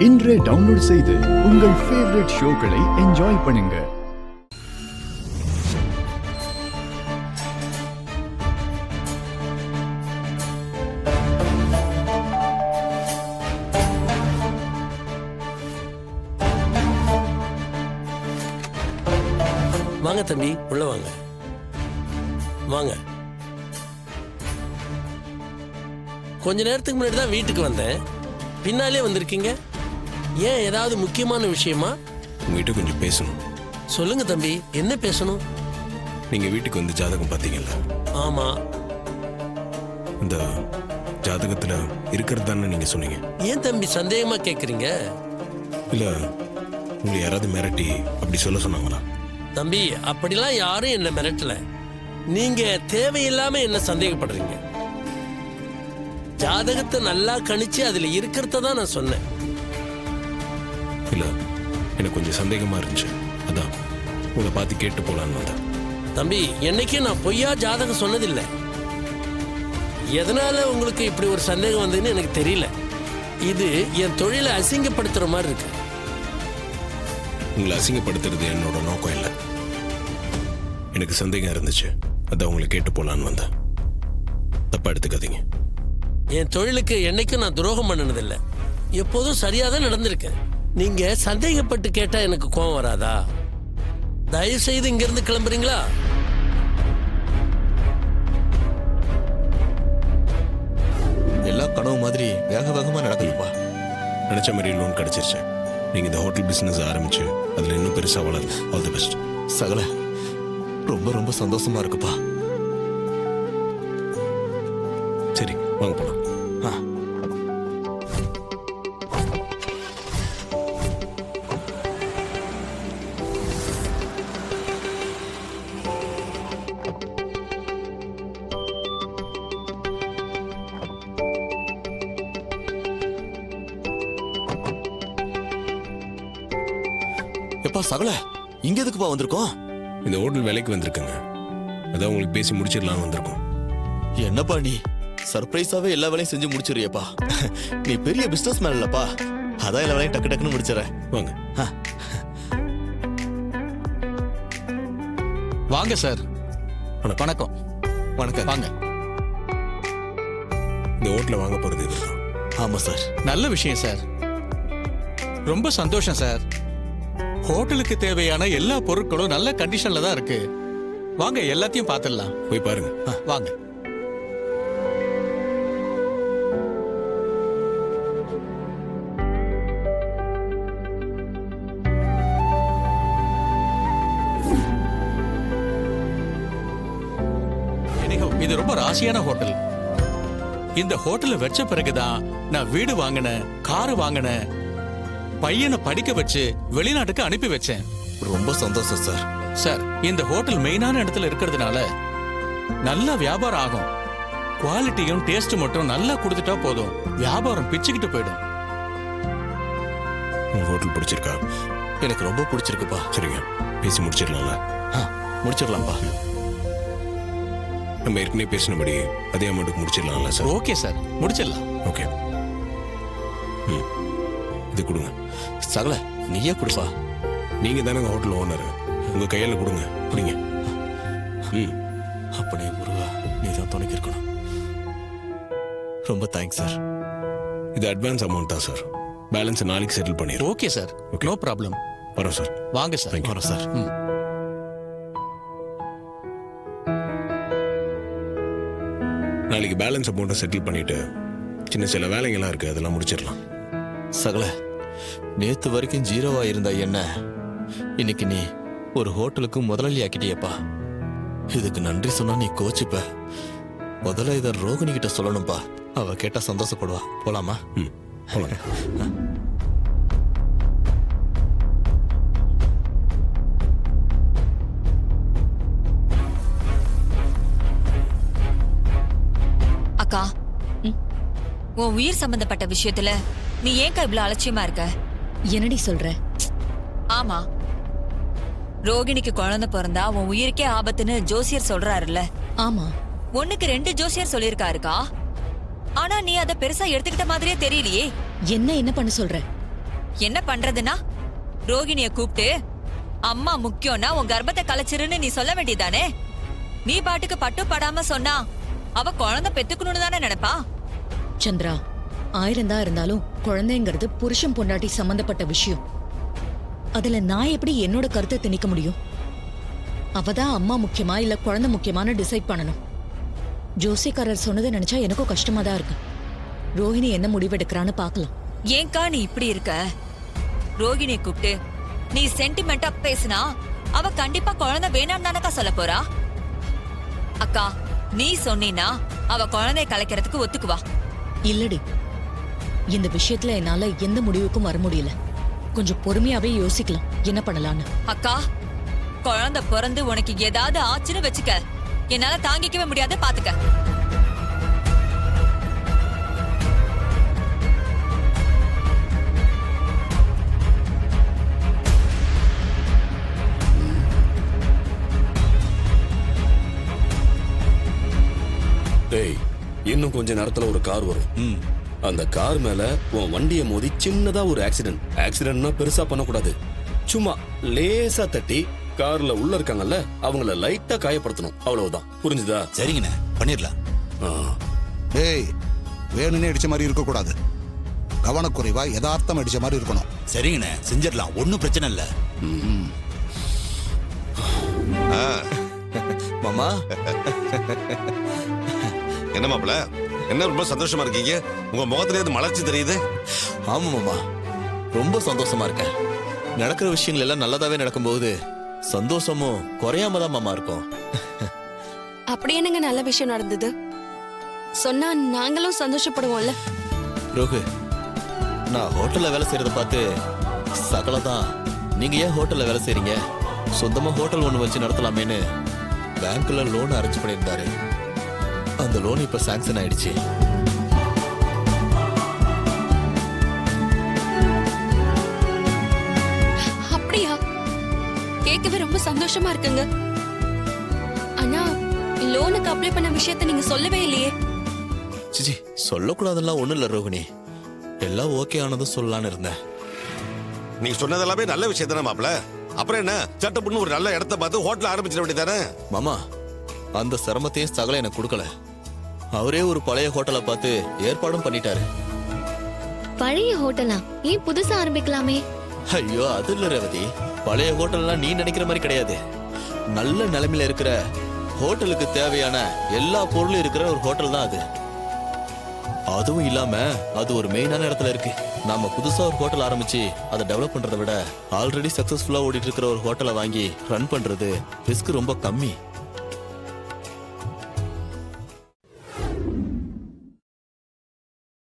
இன்றே டவுன்லோட் செய்து உங்கள் ஃபேவரட் ஷோக்களை என்ஜாய் பண்ணுங்க. வாங்க தம்பி, உள்ள வாங்க. வாங்க. கொஞ்ச நேரத்துக்கு முன்னாடி தான் வீட்டுக்கு வந்தேன். பின்னாலே வந்திருக்கீங்க. ஏன், ஏதாவது முக்கியமான விஷயமா? உங்ககிட்ட கொஞ்சம் பேசணும். சொல்லுங்க தம்பி, என்ன பேசணும்? நீங்க வீட்டுக்கு வந்து ஜாதகம் பார்த்தீங்கல்ல? ஆமா. இந்த ஜாதகத்துல இருக்கிறது தானே நீங்க சொன்னீங்க? ஏன் தம்பி சந்தேகமா கேக்குறீங்க? இல்ல, உங்களை யாராவது மிரட்டி அப்படி சொல்ல சொன்னாங்களா? தம்பி, அப்படிலாம் யாரும் என்ன மிரட்டல. நீங்க தேவையில்லாம என்ன சந்தேகப்படுறீங்க. ஜாதகத்தை நல்லா கணிச்சு அதுல இருக்கிறத தான் நான் சொன்னேன். இல்ல, எனக்கு கொஞ்சம் சந்தேகமா இருந்துச்சு, அதான் உங்களை பார்த்து கேட்டு போலான்னு வந்தேன். தம்பி, என்னைக்கும் நான் பொய்யா ஜாதகம் சொன்னதில்லை. எதனால உங்களுக்கு இப்படி ஒரு சந்தேகம் வந்ததுன்னு எனக்கு தெரியல. இது என் தொழிலை அசிங்கப்படுத்துற மாதிரி இருக்கு. உங்களை அசிங்கப்படுத்துறது என்னோட நோக்கம் இல்லை. எனக்கு சந்தேகம் இருந்துச்சு, அதான் உங்களை கேட்டு போலான்னு வந்தேன். தப்பா எடுத்துக்காதீங்க. என் தொழிலுக்கு என்னைக்கும் நான் துரோகம் பண்ணினதில்லை. எப்போதும் சரியாதான் நடந்திருக்கேன். நீங்க சந்தேகப்பட்டு கேட்டா எனக்கு கோபம் வராதா? தயவு செய்து இங்க இருந்து கிளம்புறீங்களா? எல்லா கனவு மாதிரி வேக வேகமா நடக்குதுப்பா. நினைச்ச மாதிரி லோன் கிடைச்சிருச்சு. நீங்க இந்த ஹோட்டல் பிசினஸ் ஆரம்பிச்சு அதுல இன்னும் பெருசா வளரும். All the best. சகல ரொம்ப ரொம்ப சந்தோஷமா இருக்குப்பா. சரி, வாங்க போலாம். எப்பா சகல, இங்க எதுக்குப்பா வந்திருக்கோம்? இந்த ஹோட்டல் வேலைக்கு வந்திருக்குங்க, அதான் உங்களுக்கு பேசி முடிச்சிடலாம்னு வந்திருக்கோம். என்னப்பா நீ சர்ப்ரைஸாவே எல்லா வேலையும் செஞ்சு முடிச்சிருறியப்பா. நீ பெரிய பிசினஸ் மேன் இல்லப்பா, அதான் எல்லா வேலையும் டக்கு டக்குன்னு முடிச்சிடற. வாங்க. வாங்க சார். வணக்கம். வணக்கம். வாங்க. இந்த ஹோட்டல வாங்க போறது இதுதான். ஆமா சார். நல்ல விஷயம் சார். ரொம்ப சந்தோஷம் சார். ஹோட்டலுக்கு தேவையான எல்லா பொருட்களும் நல்ல கண்டிஷன்ல தான் இருக்கு. வாங்க, எல்லாத்தையும் பார்த்துடலாம். போய் பாருங்க. வாங்க. இது ரொம்ப ராசியான ஹோட்டல். இந்த ஹோட்டலை வச்ச பிறகுதான் நான் வீடு வாங்கினேன், காரு வாங்கினேன், பையனை படிக்க வச்சு வெளிநாட்டுக்கு அனுப்பி வச்சேன். ரொம்ப சந்தோஷம் சார். சார், இந்த ஹோட்டல் மெயினான இடத்துல இருக்கிறதுனால நல்ல வியாபாரம் ஆகும். குவாலிட்டியும் டேஸ்ட் மட்டும் நல்லா கொடுத்துட்டா போதும், வியாபாரம் பிச்சுக்கிட்டு போயிடும். உங்க ஹோட்டல் பிடிச்சிருக்கா? எனக்கு ரொம்ப பிடிச்சிருக்குப்பா. சரிங்க, பேசி முடிச்சிடலாம்ல? முடிச்சிடலாம்ப்பா. நம்ம ஏற்கனவே பேசினபடி அதே அமௌண்ட்டுக்கு முடிச்சிடலாம்ல சார்? ஓகே சார், முடிச்சிடலாம். ஓகே. இது கொடுங்க. சகல, நீயே கொடுப்பா. நீங்க தானே ஹோட்டல் ஓனர், உங்க கையால கொடுங்க. கொடுங்க. அப்படியே முருகா, நீ தான் துணைக்கு இருக்கணும். ரொம்ப தேங்க்ஸ் சார். இது அட்வான்ஸ் அமௌண்ட் தான் சார். பேலன்ஸ் நாளைக்கு செட்டில் பண்ணிடுறோம். Okay sir, no problem. வரோம் சார். வாங்க சார். வரோம் சார். நாளைக்கு பேலன்ஸ் அமௌண்ட்டை செட்டில் பண்ணிட்டு சின்ன சில வேலைங்கள்லாம் இருக்கு, அதெல்லாம் முடிச்சிடலாம். சகல, நேத்து வரைக்கும் ஜீரோவா இருந்த என்ன இன்னைக்கு நீ ஒரு ஹோட்டலுக்கு முதலாளி ஆக்கிட்டியப்பா. இதுக்கு நன்றி சொன்னா நீ கோச்சுப்ப. முதல்ல இதை ரோகிணி கிட்ட சொல்லணும்பா, அவ கேட்டா சந்தோஷப்படுவா. போலாமா? போலாம். அக்கா, உன் உயிர் சம்பந்தப்பட்ட விஷயத்துல நீ ஏன்க்கா இவ்வளவு அலட்சியமா இருக்க? என்னடி சொல்ற? ஆமா, ரோகிணிக்கு குழந்தை பிறந்தா உன் உயிருக்கே ஆபத்துன்னு ஜோசியர் சொல்றாருல்ல. ஆமா, ஒண்ணுக்கு 2 ஜோசியர் சொல்லிருக்காருக்கா. ஆனா நீ அத பெருசா எடுத்துக்கிட்ட மாதிரியே தெரியலையே. என்ன பண்ண சொல்ற? என்ன பண்றதுன்னா ரோகிணிய கூப்பிட்டு அம்மா முக்கியம்னா உன் கர்ப்பத்தை கலைச்சிருன்னு நீ சொல்ல வேண்டியதானே? நீ பாட்டுக்கு பட்டு படாம சொன்னா அவ குழந்தை பெத்துக்கணும்னு தானே நினைப்பா. சந்திரா, 1000 தான் இருந்தாலும் குழந்தைங்கிறது புருஷன் பொண்டாட்டி சம்பந்தப்பட்ட விஷயம். அதுல நான் எப்படி என்னோட கருத்தை திணிக்க முடியும்? அவதான் அம்மா முக்கியமா இல்ல குழந்தை முக்கியமான டிசைட் பண்ணணும். ஜோசிக்காரர் சொன்னதை நினைச்சா எனக்கும் கஷ்டமா தான் இருக்கு. ரோஹிணி என்ன முடிவெடுக்கிறான்னு பாக்கலாம். ஏன்கா நீ இப்படி இருக்க? ரோகிணிய கூப்பிட்டு நீ சென்டிமெண்டா பேசினா அவ கண்டிப்பா குழந்தை வேணாம் தானக்கா சொல்ல போறா. அக்கா, நீ சொன்னீனா அவ குழந்தைய கலைக்கிறதுக்கு ஒத்துக்குவா. இல்லடி, இந்த விஷயத்துல என்னால எந்த முடிவுக்கும் வர முடியல. கொஞ்சம் பொறுமையாவே யோசிக்கலாம் என்ன பண்ணலான்னு. அக்கா, குழந்தை பிறந்து உனக்கு ஏதாவது ஆச்சுன்னு வச்சுக்க, என்னால தாங்கிக்கவே முடியாது, பாத்துக்க. டேய், இன்னும் கொஞ்ச நேரத்துல ஒரு கார் வரும். அந்த கார் மேல உன் வண்டியை மோதி சின்னதா ஒரு ஆக்சிடென்ட்னா பெருசா பண்ணக்கூடாது. சும்மா லேசா தட்டி கார்ல உள்ள இருக்காங்கல்ல அவங்கள லைட்டா காயப்படுத்தணும், அவ்வளவுதான். புரிஞ்சுதா? சரிங்கண்ணே, பண்ணிடலாம். ஆ. டேய், வேணும்னே அடிச்ச மாதிரி இருக்க கூடாது. கவனக்குறைவா யதார்த்தம் அடிச்ச மாதிரி இருக்கணும். சரிங்கண்ணே, செஞ்சிடலாம், ஒன்றும் பிரச்சனை இல்லை. மாமா, என்ன மாப்பிள, என்ன ரொம்ப சந்தோஷமா இருக்கீங்க? உங்க முகத்துல இருந்து மலர்ச்சி தெரியுது. ஆமா மாமா, ரொம்ப சந்தோஷமா இருக்கேன். நடக்கிற விஷயங்கள் எல்லாம் நல்லதாவே நடக்கும்போது சந்தோஷமும் குறையாம தான் மாமா இருக்கும். அப்படி என்னங்க நல்ல விஷயம் நடந்தது சொன்னா நாங்களும் சந்தோஷப்படுவோம்ல. ரோகு, நான் ஹோட்டல்ல வேலை செய்யறத பார்த்து சகலதான் நீங்க ஏன் ஹோட்டல்ல வேலை செய்றீங்க, சொந்தமா ஹோட்டல் ஒண்ணு வச்சு நடத்தலாமேன்னு பேங்க்ல லோன் அரேஞ்ச் பண்ணியிருந்தாரு. அந்த லோன் இப்ப சாங்ஷன் ஆயிடுச்சு. அப்படியா? கேட்கவே ரொம்ப சந்தோஷமா இருக்குங்க. ஆனா லோனுக்கு அப்ளை பண்ண விஷயத்த நீங்க சொல்லவே இல்லையே. சிச்சி, சொல்லக்கூடாதெல்லாம் ஒண்ணும் இல்ல ரோகிணி, எல்லாம் ஓகே ஆனதும் சொல்லலான்னு இருந்தேன். நீங்க சொன்னதெல்லாமே நல்ல விஷயம் தானே மாப்பிள. அப்புறம் என்ன, சட்டப்புன்னு ஒரு நல்ல இடத்த பார்த்து ஹோட்டல் ஆரம்பிச்சிட வேண்டியதானே? மாமா, அந்த சிரமத்தையும் சகல எனக்கு கொடுக்கல. அவரே ஒரு பழைய ஹோட்டலை பார்த்து ஏற்பாடும் பண்ணிட்டாரு. பழைய ஹோட்டலா? ஏன் புதுசா ஆரம்பிக்கலாமே? ஐயோ, அது இல்ல ரேவதி, பழைய ஹோட்டல்லாம் நீ நினைக்கிற மாதிரி கிடையாது. நல்ல நிலைமையில இருக்கிற ஹோட்டலுக்கு தேவையான எல்லா பொருளும் இருக்கிற ஒரு ஹோட்டல் தான் அது. அதுவும் இல்லாம அது ஒரு மெயினான இடத்துல இருக்கு. நாம புதுசா ஒரு ஹோட்டல் ஆரம்பிச்சு அதை டெவலப் பண்றதை விட ஆல்ரெடி சக்சஸ்ஃபுல்லா ஓடிட்டு இருக்கிற ஒரு ஹோட்டலை வாங்கி ரன் பண்றது ரிஸ்க் ரொம்ப கம்மி.